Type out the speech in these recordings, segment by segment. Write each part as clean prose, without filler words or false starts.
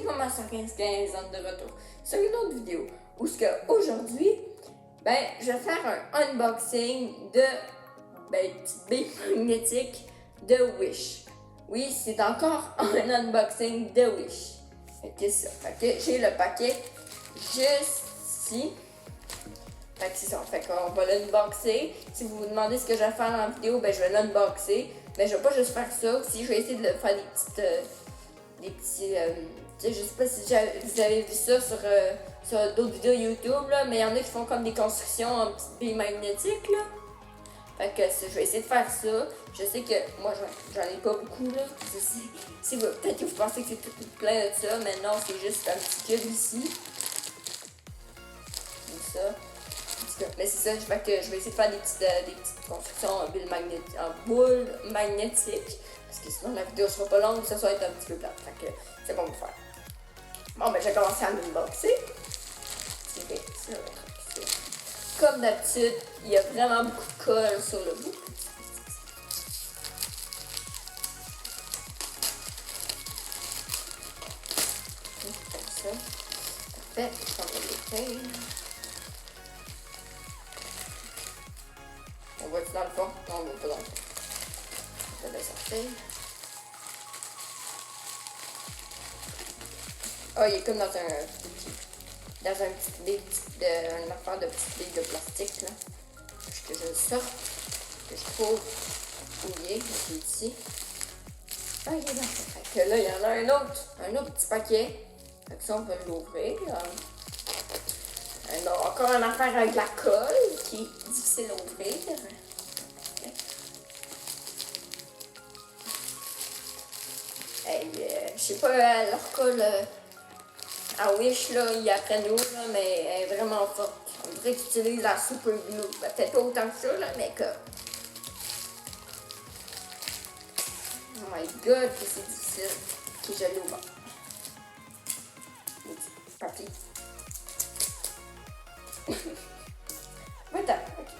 pas ma 115 ans de retour sur une autre vidéo où ce que aujourd'hui, je vais faire un unboxing de petite bille magnétique de Wish. Oui, c'est encore un unboxing de Wish. Fait que ça. Fait que j'ai le paquet juste ici. Fait que c'est ça. Fait qu'on va l'unboxer. Si vous vous demandez ce que je vais faire dans la vidéo, je vais l'unboxer. Mais je vais pas juste faire ça. Aussi, je vais essayer de faire des petits. Je sais pas si vous avez vu ça sur d'autres vidéos YouTube, là, mais il y en a qui font comme des constructions en petites billes magnétiques, là. Fait que je vais essayer de faire ça. Je sais que moi, j'en ai pas beaucoup, là. Peut-être que vous pensez que c'est tout plein de ça, mais non, c'est juste un petit cube ici. Comme ça. Mais c'est ça, fait que je vais essayer de faire des petites constructions en boule magnétique. Parce que sinon, la vidéo sera pas longue, ça va être un petit peu plate. Fait que c'est bon de faire. Bon, je vais commencer à l'unboxer. Comme d'habitude, il y a vraiment beaucoup de colle sur le bout. Comme ça. Parfait. Je vais l'écrire. On va-tu dans le fond? Non, on va pas dans le fond. Je vais le sortir. Oh, il est comme dans un petit une affaire de petite bille de plastique, là. Que je sorte, que je trouve où il est ici. Ah, il est là. Fait que là, il y en a un autre petit paquet. Fait que ça, on peut l'ouvrir. Encore une affaire avec la colle qui est difficile à ouvrir. Je sais pas, leur colle à Wish, là, ils apprennent nous, là, mais elle est vraiment forte. On dirait qu'ils utilisent la super glue. Peut-être pas autant que ça, là, mais que. Oh my god, que c'est difficile. Ok, je l'ouvre. Papier. Voilà, ok.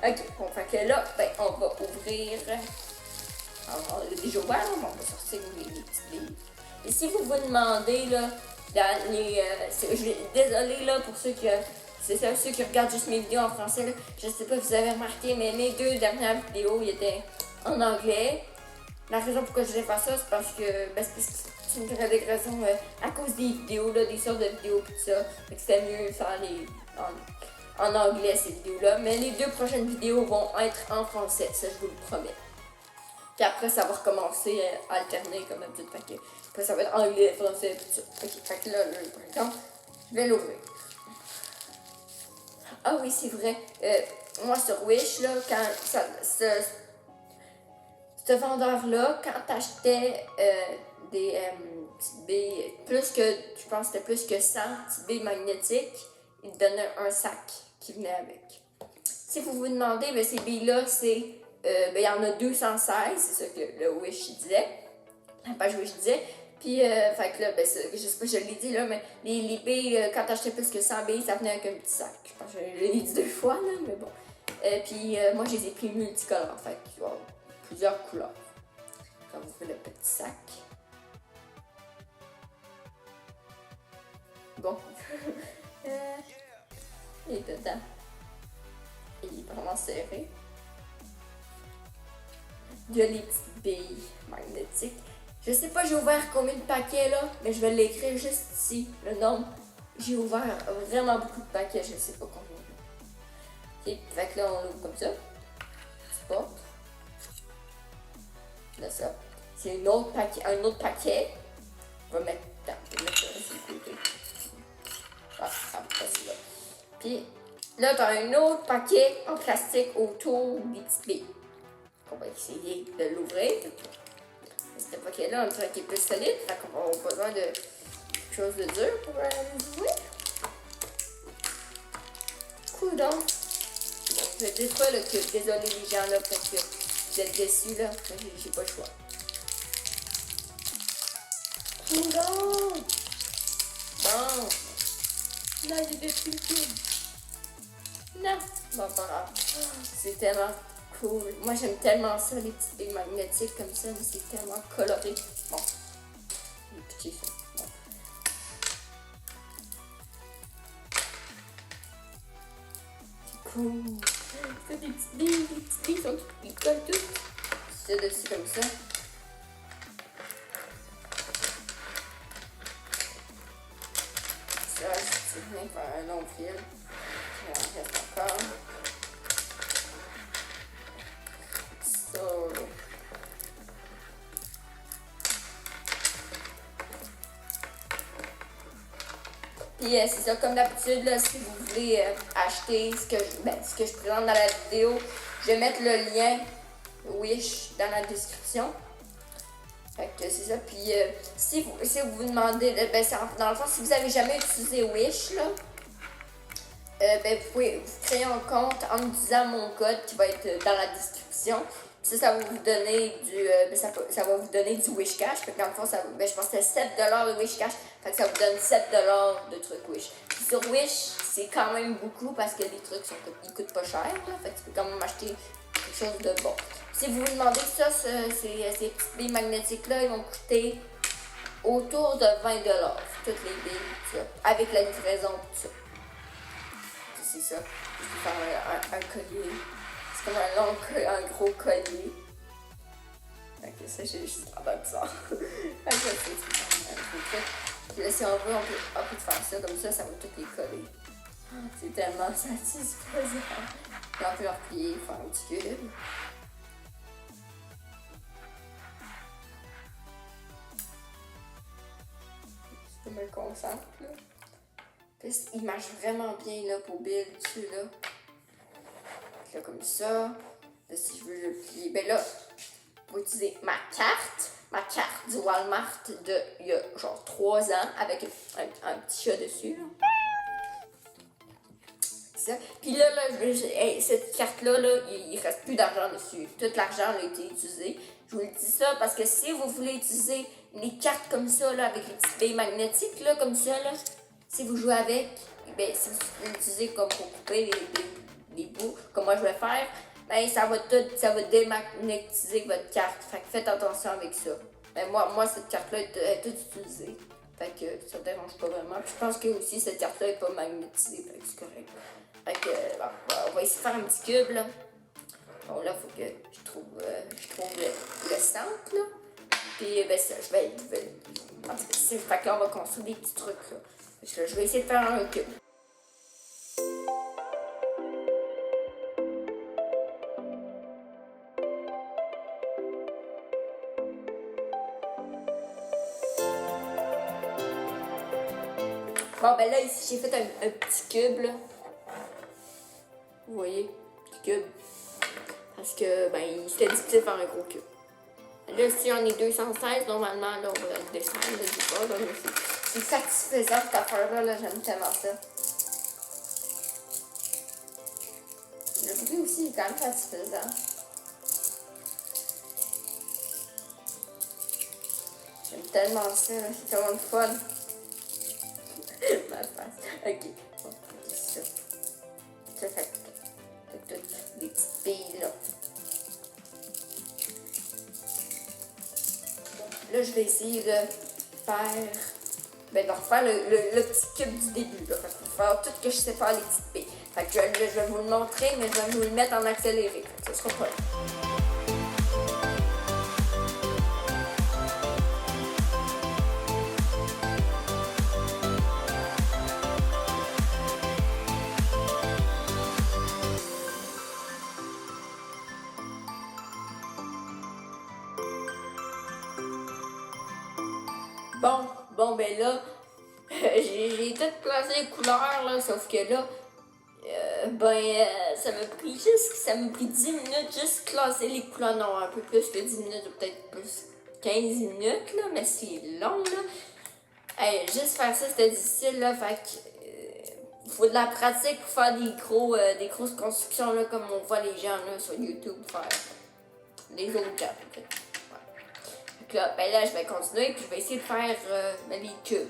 Ok, bon, fait que là, on va ouvrir. Alors, on l'a déjà ouvert, on va sortir les petites billes. Et si vous vous demandez, là, désolé, là, pour ceux qui regardent juste mes vidéos en français, là, je sais pas si vous avez remarqué, mais mes 2 dernières vidéos, ils étaient en anglais. La raison pourquoi je voulais faire ça, c'est parce que, c'est une vraie raison à cause des vidéos, là, des sortes de vidéos, pis tout ça. Fait que c'était mieux de faire en anglais, ces vidéos-là. Mais les 2 prochaines vidéos vont être en français, ça, je vous le promets. Puis après, ça va recommencer à alterner comme un petit paquet. Après, ça va être anglais, français, tout ça. Ok, fait que là, par exemple, je vais l'ouvrir. Ah oui, c'est vrai. Moi, sur Wish, là, quand ce vendeur-là, quand t'achetais des petites billes, je pense que c'était plus que 100 petites billes magnétiques, il te donnait un sac qui venait avec. Si vous vous demandez, ces billes-là, c'est... il y en a 216, c'est ça que le Wish disait. La page Wish disait. Puis, fait que là, je sais pas si je l'ai dit là, mais les billes, quand t'achetais plus que 100 billes, ça venait avec un petit sac. Je pense que je l'ai dit 2 fois, là, mais bon. Puis, moi, je les ai pris multicolores, fait qu'il y a plusieurs couleurs. Comme vous voyez le petit sac. Bon. Et dedans. Il est vraiment serré. Il y a les petites billes magnétiques. Je sais pas j'ai ouvert combien de paquets là, mais je vais l'écrire juste ici, le nombre. J'ai ouvert vraiment beaucoup de paquets, je sais pas combien. Ok, fait que là on l'ouvre comme ça. C'est pas. Là ça. C'est un autre paquet. On va mettre ça sur le côté. Ah, ça va passer là. Puis là t'as un autre paquet en plastique autour des petites billes. On va essayer de l'ouvrir. Ce paquet-là, on dirait qu'il est plus solide. Fait qu'on va avoir besoin de quelque chose de dur pour l'ouvrir. Coudon. Bon, je détruis le cube. Désolé les gens là parce que vous êtes déçus là. J'ai pas le choix. Coudon. Bon. Là, j'ai détruit le cube. Non. Bon, pas grave. C'est tellement cool. Moi, j'aime tellement ça, les petites billes magnétiques comme ça, mais c'est tellement coloré. Bon. J'ai pitché ça. Bon. cool. C'est des petites billes, ils collent tout. C'est dessus comme ça. Ça, c'est bien faire un long fil. Il en reste encore. Ça. Puis c'est ça, comme d'habitude, là, si vous voulez acheter ce que je présente dans la vidéo, je vais mettre le lien Wish dans la description. Fait que c'est ça. Puis si vous vous demandez, dans le fond, si vous n'avez jamais utilisé Wish, là, vous pouvez vous créer un compte en utilisant mon code qui va être dans la description. Puis ça va vous donner ça va vous donner du Wish Cash. Fait que dans le fond, je pense que c'est 7$ de Wish Cash. Fait que ça vous donne 7$ de trucs Wish. Puis sur Wish, c'est quand même beaucoup parce que les trucs ils coûtent pas cher. Là. Fait que tu peux quand même acheter quelque chose de bon. Si vous vous demandez ça, ces petites billes magnétiques-là, ils vont coûter autour de 20$. Toutes les billes, ça, avec la livraison, tout ça. C'est ça. Je vais faire un collier. C'est comme un gros collier. Ok, ça, j'ai juste l'air de ça. Puis là, si on veut, on peut faire ça comme ça va tout les coller. C'est tellement satisfaisant. Puis on peut leur plier, faire un petit cube. Je me concentre, là. Puis il marche vraiment bien, là, pour Bill, dessus, là. Là, comme ça. Là, si je veux le plier, ben là, je vais utiliser ma carte du Walmart de il y a genre 3 ans avec un petit chat dessus, là. Ça. Puis là, cette carte-là, là, il reste plus d'argent dessus. Tout l'argent a été utilisé. Je vous le dis ça parce que si vous voulez utiliser les cartes comme ça, là, avec les petites billes magnétiques, là, comme ça, là, si vous jouez avec, ben, si vous l'utilisez comme pour couper les bouts, comme moi je vais faire, ben, ça va démagnétiser votre carte. Fait que faites attention avec ça. Ben, moi cette carte-là est toute utilisée. Fait que ça ne dérange pas vraiment. Puis je pense que aussi cette carte-là n'est pas magnétisée. Fait que c'est correct. Fait que, on va essayer de faire un petit cube, là. Bon, là, il faut que je trouve le centre, là. Puis, ben, ça, je vais fait que là, on va construire des petits trucs, là. Je vais essayer de faire un cube. Bon, ben là, ici, j'ai fait un petit cube, là. Vous voyez, petit cube. Parce que, ben, il c'était difficile de faire un gros cube. Là, si on est 216, normalement, là, on va descendre du bas, là, mais c'est satisfaisant, cette affaire-là, là, j'aime tellement ça. Le bruit aussi est quand même satisfaisant. J'aime tellement ça, là, c'est tellement le fun. Ma face. Ok, bon, c'est ça. Ça fait toutes les petites billes, là. Là, je vais essayer de faire, de refaire le petit cube du début, là. Fait que pour faire tout ce que je sais faire, les petites billes. Fait que je vais vous le montrer, mais je vais vous le mettre en accéléré. Fait que ça sera pas long. Bon, ben là, j'ai tout placé les couleurs, là, sauf que là, ça m'a pris 10 minutes juste classer les couleurs. Non, un peu plus que 10 minutes, ou peut-être plus 15 minutes, là, mais c'est long, là. Juste faire ça, c'était difficile, là, fait que faut de la pratique pour faire des grosses constructions, là, comme on voit les gens, là, sur YouTube faire les autres cartes, okay. Donc là, ben là, je vais continuer, puis je vais essayer de faire les cubes.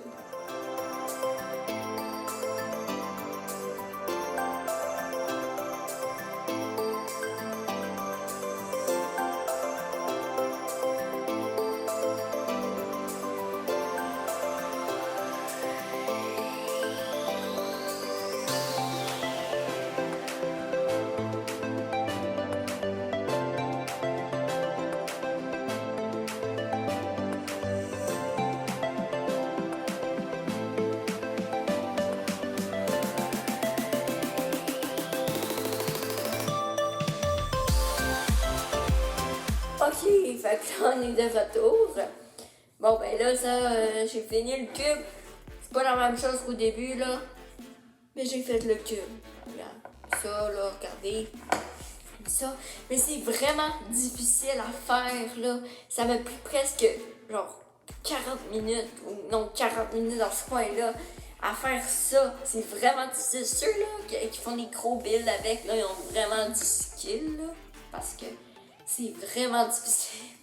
Ok, fait que là, on est de retour. Bon, ben là, ça, j'ai fini le cube. C'est pas la même chose qu'au début, là. Mais j'ai fait le cube. Regarde, ça, là, regardez. Ça. Mais c'est vraiment difficile à faire, là. Ça m'a pris presque, genre, 40 minutes, ou non, 40 minutes dans ce coin-là, à faire ça. C'est vraiment difficile. Ceux-là qui font des gros builds avec, là, ils ont vraiment du skill, là. Parce que c'est vraiment difficile.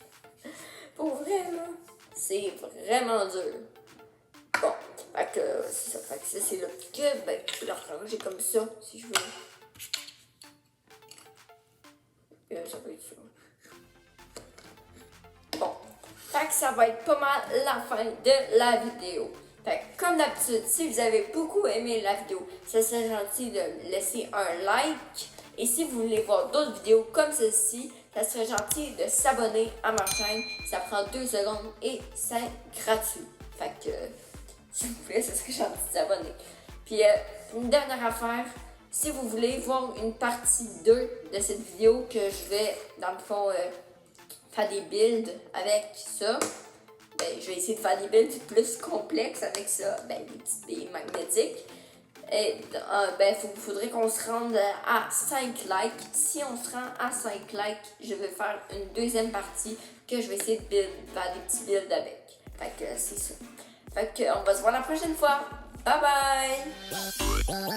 Pour vrai, là, c'est vraiment dur. Bon, fait que c'est ça. Fait que ça, c'est le petit cube. Ben, je peux le ranger comme ça, si je veux. Ça va être ça. Bon, fait que ça va être pas mal la fin de la vidéo. Fait que, comme d'habitude, si vous avez beaucoup aimé la vidéo, ça serait gentil de laisser un like. Et si vous voulez voir d'autres vidéos comme celle-ci, ça serait gentil de s'abonner à ma chaîne. Ça prend 2 secondes et c'est gratuit. Fait que, s'il vous plaît, ça serait gentil de s'abonner. Puis, une dernière affaire. Si vous voulez voir une partie 2 de cette vidéo que je vais, dans le fond, faire des builds avec ça, ben, je vais essayer de faire des builds plus complexes avec ça, ben, des petites billes magnétiques. Et ben, faudrait qu'on se rende à 5 likes. Si on se rend à 5 likes, je vais faire une deuxième partie que je vais essayer de faire des petits builds avec. Fait que c'est ça. Fait que on va se voir la prochaine fois. Bye bye!